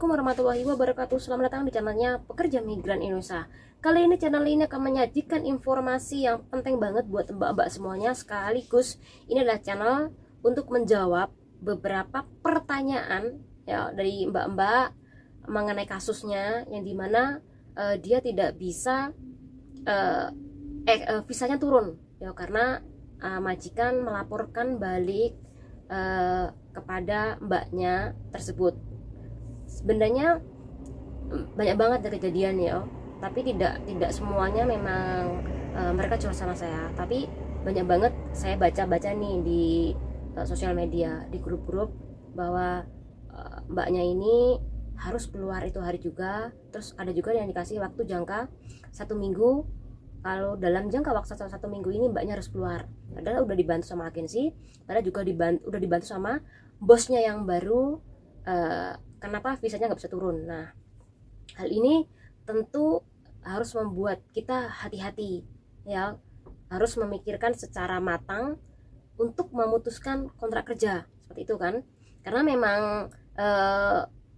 Assalamualaikum warahmatullahi wabarakatuh. Selamat datang di channelnya Pekerja Migran Indonesia. Kali ini channel ini akan menyajikan informasi yang penting banget buat mbak-mbak semuanya. Sekaligus ini adalah channel untuk menjawab beberapa pertanyaan ya dari mbak-mbak mengenai kasusnya yang dimana dia tidak bisa visanya turun ya karena majikan melaporkan balik kepada mbaknya tersebut. Sebenarnya banyak banget ada kejadian ya, tapi tidak semuanya memang mereka curhat sama saya, tapi banyak banget saya baca nih di sosial media, di grup-grup bahwa mbaknya ini harus keluar itu hari juga. Terus ada juga yang dikasih waktu jangka 1 minggu, kalau dalam jangka waktu 1 minggu ini mbaknya harus keluar. Padahal udah dibantu sama agensi, padahal juga udah dibantu sama bosnya yang baru. Kenapa visanya nggak bisa turun? Nah, hal ini tentu harus membuat kita hati-hati ya, harus memikirkan secara matang untuk memutuskan kontrak kerja seperti itu kan, karena memang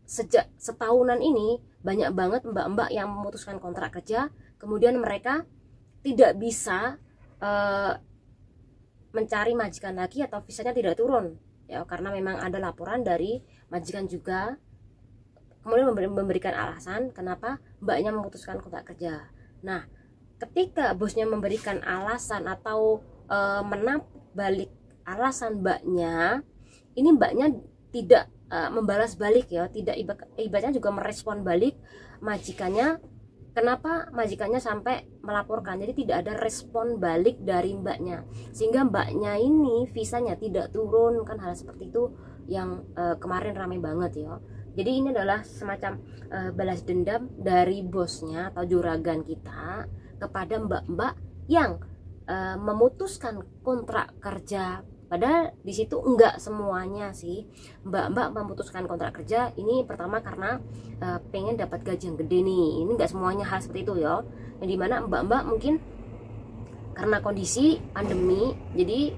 sejak setahunan ini banyak banget mbak-mbak yang memutuskan kontrak kerja, kemudian mereka tidak bisa mencari majikan lagi atau visanya tidak turun ya, karena memang ada laporan dari majikan juga, kemudian memberikan alasan kenapa mbaknya memutuskan kontrak kerja. Nah, ketika bosnya memberikan alasan atau menampik balik alasan mbaknya, ini mbaknya tidak membalas balik ya, tidak ibaratnya juga merespon balik majikannya. Kenapa majikannya sampai melaporkan? Jadi tidak ada respon balik dari mbaknya, sehingga mbaknya ini visanya tidak turun kan. Hal seperti itu yang kemarin ramai banget ya. Jadi ini adalah semacam balas dendam dari bosnya atau juragan kita kepada mbak-mbak yang memutuskan kontrak kerja. Padahal di situ enggak semuanya sih mbak-mbak memutuskan kontrak kerja ini. Pertama karena pengen dapat gaji yang gede nih. Ini enggak semuanya hal seperti itu ya. Yang dimana mbak-mbak mungkin karena kondisi pandemi, jadi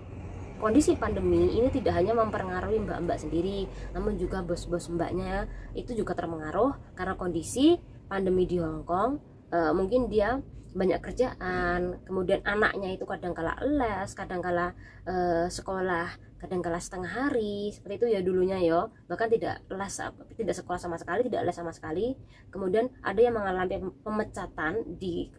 kondisi pandemi ini tidak hanya mempengaruhi mbak-mbak sendiri, namun juga bos-bos mbaknya itu juga terpengaruh karena kondisi pandemi di Hong Kong. Mungkin dia banyak kerjaan, kemudian anaknya itu kadangkala les, kadangkala sekolah, kadangkala setengah hari, seperti itu ya dulunya ya, bahkan tidak sekolah sama sekali, tidak les sama sekali. Kemudian ada yang mengalami pemecatan di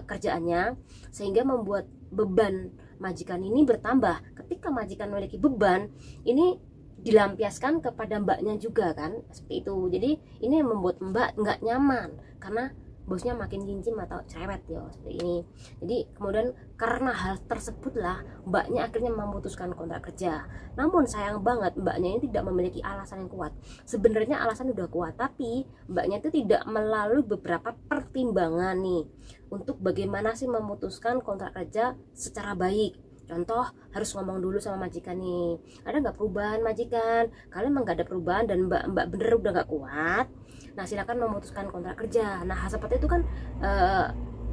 kerjaannya, sehingga membuat beban majikan ini bertambah. Ketika majikan memiliki beban, ini dilampiaskan kepada mbaknya juga kan, seperti itu. Jadi ini membuat mbak nggak nyaman karena bosnya makin cincin atau cerewet ya, seperti ini. Jadi kemudian karena hal tersebutlah mbaknya akhirnya memutuskan kontrak kerja. Namun sayang banget mbaknya ini tidak memiliki alasan yang kuat. Sebenarnya alasan udah kuat, tapi mbaknya itu tidak melalui beberapa pertimbangan nih untuk bagaimana sih memutuskan kontrak kerja secara baik. Contoh, harus ngomong dulu sama majikan nih, ada nggak perubahan majikan? Kalian emang nggak ada perubahan dan mbak bener udah nggak kuat, nah silakan memutuskan kontrak kerja. Nah hal seperti itu kan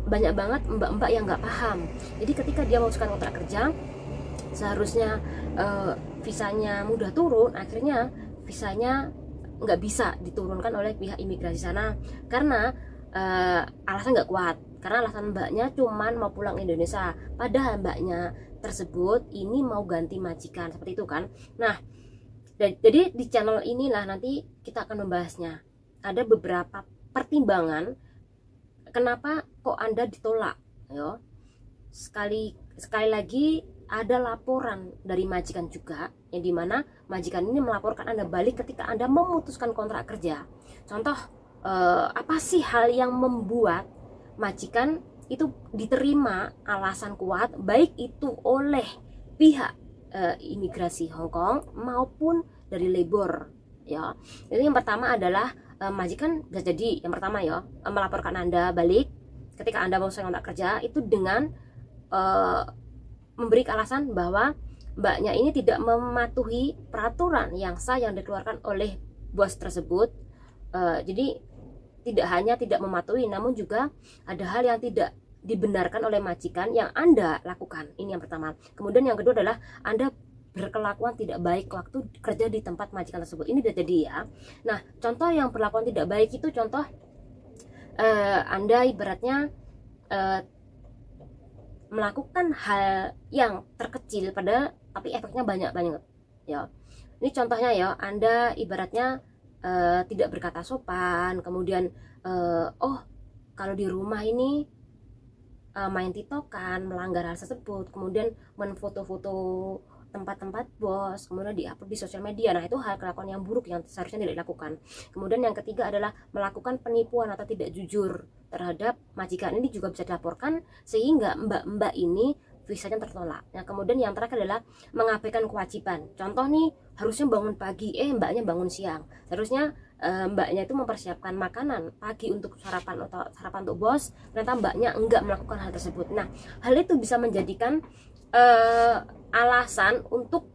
banyak banget mbak-mbak yang nggak paham. Jadi ketika dia memutuskan kontrak kerja, seharusnya visanya mudah turun, akhirnya visanya nggak bisa diturunkan oleh pihak imigrasi sana karena alasan nggak kuat, karena alasan mbaknya cuman mau pulang Indonesia, padahal mbaknya tersebut ini mau ganti majikan, seperti itu kan. Nah, jadi di channel inilah nanti kita akan membahasnya. Ada beberapa pertimbangan kenapa kok Anda ditolak ya. Sekali lagi ada laporan dari majikan juga, yang dimana majikan ini melaporkan Anda balik ketika Anda memutuskan kontrak kerja. Contoh, apa sih hal yang membuat majikan itu diterima alasan kuat, baik itu oleh pihak imigrasi Hong Kong maupun dari labor ya. Jadi yang pertama adalah majikan gak jadi, yang pertama ya, melaporkan Anda balik ketika Anda mau kontrak kerja itu dengan memberi alasan bahwa mbaknya ini tidak mematuhi peraturan yang sah yang dikeluarkan oleh bos tersebut. Jadi tidak hanya tidak mematuhi, namun juga ada hal yang tidak dibenarkan oleh majikan yang Anda lakukan. Ini yang pertama. Kemudian yang kedua adalah Anda berkelakuan tidak baik waktu kerja di tempat majikan tersebut. Ini udah jadi ya. Nah, contoh yang perlakuan tidak baik itu contoh Anda ibaratnya melakukan hal yang terkecil pada tapi efeknya banyak banget ya. Ini contohnya ya, Anda ibaratnya tidak berkata sopan, kemudian oh kalau di rumah ini main tiktokan, melanggar hal tersebut, kemudian menfoto-foto tempat-tempat bos, kemudian diupload di sosial media. Nah, itu hal kelakuan yang buruk yang seharusnya tidak dilakukan. Kemudian yang ketiga adalah melakukan penipuan atau tidak jujur terhadap majikan. Ini juga bisa dilaporkan sehingga mbak-mbak ini visanya tertolak. Nah, kemudian yang terakhir adalah mengabaikan kewajiban. Contoh nih, harusnya bangun pagi, mbaknya bangun siang. Seharusnya mbaknya itu mempersiapkan makanan pagi untuk sarapan untuk bos, ternyata mbaknya enggak melakukan hal tersebut. Nah, hal itu bisa menjadikan alasan untuk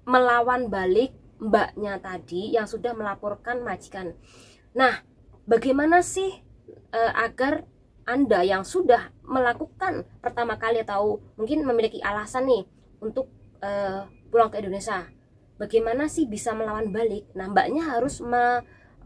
melawan balik mbaknya tadi yang sudah melaporkan majikan. Nah, bagaimana sih agar Anda yang sudah melakukan pertama kali atau mungkin memiliki alasan nih untuk pulang ke Indonesia, bagaimana sih bisa melawan balik? Nah, mbaknya harus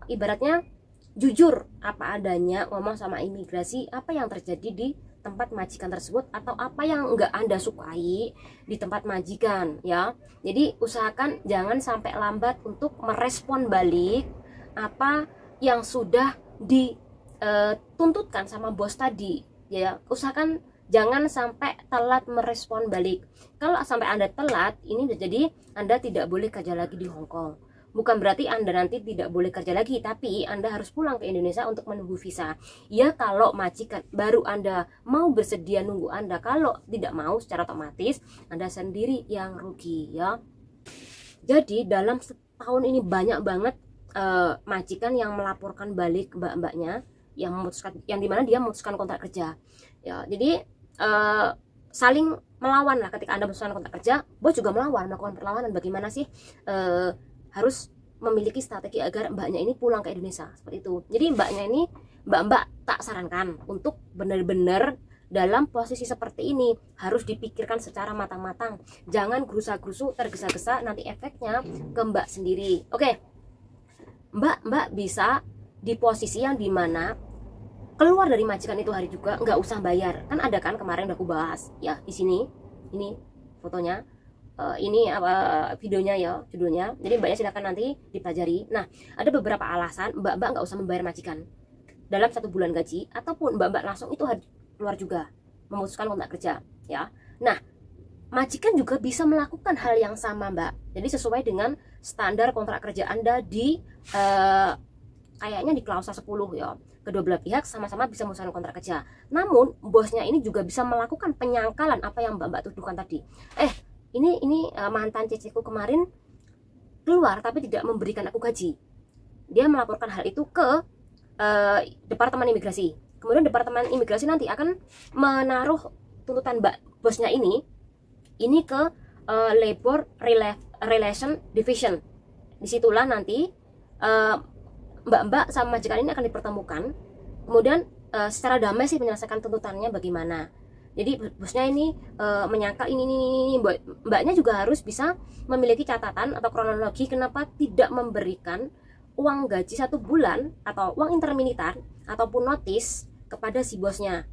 ibaratnya jujur apa adanya, ngomong sama imigrasi apa yang terjadi di tempat majikan tersebut atau apa yang enggak Anda sukai di tempat majikan ya. Jadi usahakan jangan sampai lambat untuk merespon balik apa yang sudah dituntutkan sama bos tadi ya. Usahakan jangan sampai telat merespon balik. Kalau sampai Anda telat, ini udah jadi Anda tidak boleh kerja lagi di Hong Kong. Bukan berarti Anda nanti tidak boleh kerja lagi, tapi Anda harus pulang ke Indonesia untuk menunggu visa. Ya, kalau majikan baru Anda mau bersedia nunggu Anda, kalau tidak mau secara otomatis Anda sendiri yang rugi ya. Jadi dalam setahun ini banyak banget majikan yang melaporkan balik mbak-mbaknya yang memutuskan, yang dimana dia memutuskan kontrak kerja ya. Jadi saling melawan lah. Ketika Anda memutuskan kontrak kerja, bos juga melakukan perlawanan. Bagaimana sih harus memiliki strategi agar mbaknya ini pulang ke Indonesia seperti itu. Jadi mbaknya ini, mbak-mbak tak sarankan untuk benar-benar dalam posisi seperti ini harus dipikirkan secara matang-matang. Jangan gerusa-gerusu, tergesa-gesa, nanti efeknya ke mbak sendiri. Oke, mbak bisa di posisi yang dimana keluar dari majikan itu hari juga nggak usah bayar. Kan ada kan kemarin udah aku bahas ya di sini. Ini fotonya. Ini videonya ya, judulnya. Jadi mbaknya silakan nanti dipelajari. Nah, ada beberapa alasan mbak-mbak nggak usah membayar majikan dalam 1 bulan gaji, ataupun mbak-mbak langsung itu harus keluar juga memutuskan kontrak kerja ya. Nah, majikan juga bisa melakukan hal yang sama mbak. Jadi sesuai dengan standar kontrak kerja Anda di kayaknya di klausa 10 ya. Kedua belah pihak sama-sama bisa memutuskan kontrak kerja. Namun bosnya ini juga bisa melakukan penyangkalan apa yang mbak-mbak tuduhkan tadi. Ini mantan ceceku kemarin keluar tapi tidak memberikan aku gaji. Dia melaporkan hal itu ke Departemen Imigrasi. Kemudian Departemen Imigrasi nanti akan menaruh tuntutan bosnya ini ke Labor Relation Division. Disitulah nanti mbak-mbak sama majikan ini akan dipertemukan. Kemudian secara damai sih menyelesaikan tuntutannya bagaimana. Jadi bosnya ini menyangkal ini, mbaknya juga harus bisa memiliki catatan atau kronologi kenapa tidak memberikan uang gaji 1 bulan atau uang interminitan ataupun notis kepada si bosnya.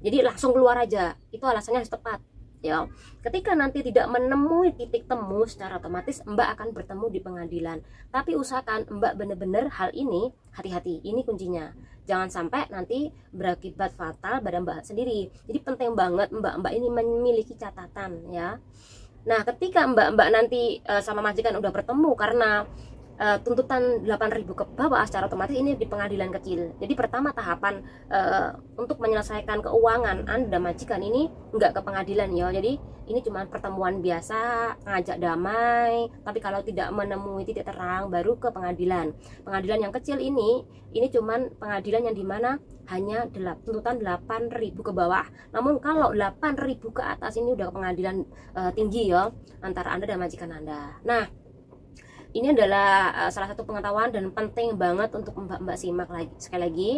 Jadi langsung keluar aja, itu alasannya harus tepat ya. Ketika nanti tidak menemui titik temu, secara otomatis mbak akan bertemu di pengadilan. Tapi usahakan mbak benar-benar hal ini hati-hati, ini kuncinya. Jangan sampai nanti berakibat fatal pada mbak sendiri. Jadi penting banget mbak-mbak ini memiliki catatan ya. Nah, ketika mbak-mbak nanti sama majikan udah bertemu karena tuntutan 8.000 ke bawah, secara otomatis ini di pengadilan kecil. Jadi pertama tahapan untuk menyelesaikan keuangan Anda majikan ini nggak ke pengadilan ya. Jadi ini cuma pertemuan biasa, ngajak damai. Tapi kalau tidak menemui titik terang baru ke pengadilan. Pengadilan yang kecil ini cuma pengadilan yang dimana hanya tuntutan 8.000 ke bawah. Namun kalau 8.000 ke atas ini udah ke pengadilan tinggi ya, antara Anda dan majikan Anda. Nah, ini adalah salah satu pengetahuan dan penting banget untuk mbak-mbak simak lagi sekali lagi.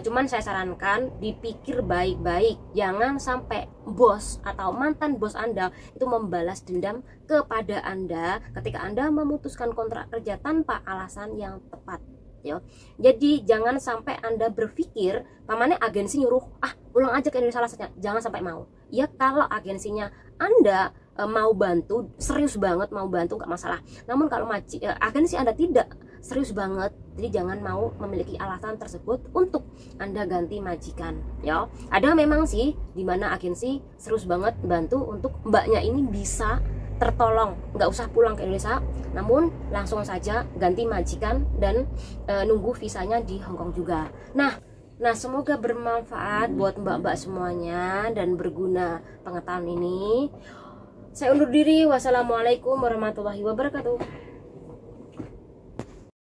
Cuman saya sarankan dipikir baik-baik, jangan sampai bos atau mantan bos Anda itu membalas dendam kepada Anda ketika Anda memutuskan kontrak kerja tanpa alasan yang tepat. Yo. Jadi jangan sampai Anda berpikir pamannya agensi nyuruh pulang aja ke Indonesia alasannya, jangan sampai mau. Ya kalau agensinya Anda mau bantu, serius banget mau bantu, nggak masalah. Namun kalau agensi Anda tidak serius banget, jadi jangan mau memiliki alasan tersebut untuk Anda ganti majikan. Ya, ada memang sih dimana agensi serius banget bantu untuk mbaknya ini bisa tertolong, nggak usah pulang ke Indonesia, namun langsung saja ganti majikan dan nunggu visanya di Hongkong juga. Nah, semoga bermanfaat buat mbak-mbak semuanya dan berguna pengetahuan ini. Saya undur diri. Wassalamualaikum warahmatullahi wabarakatuh.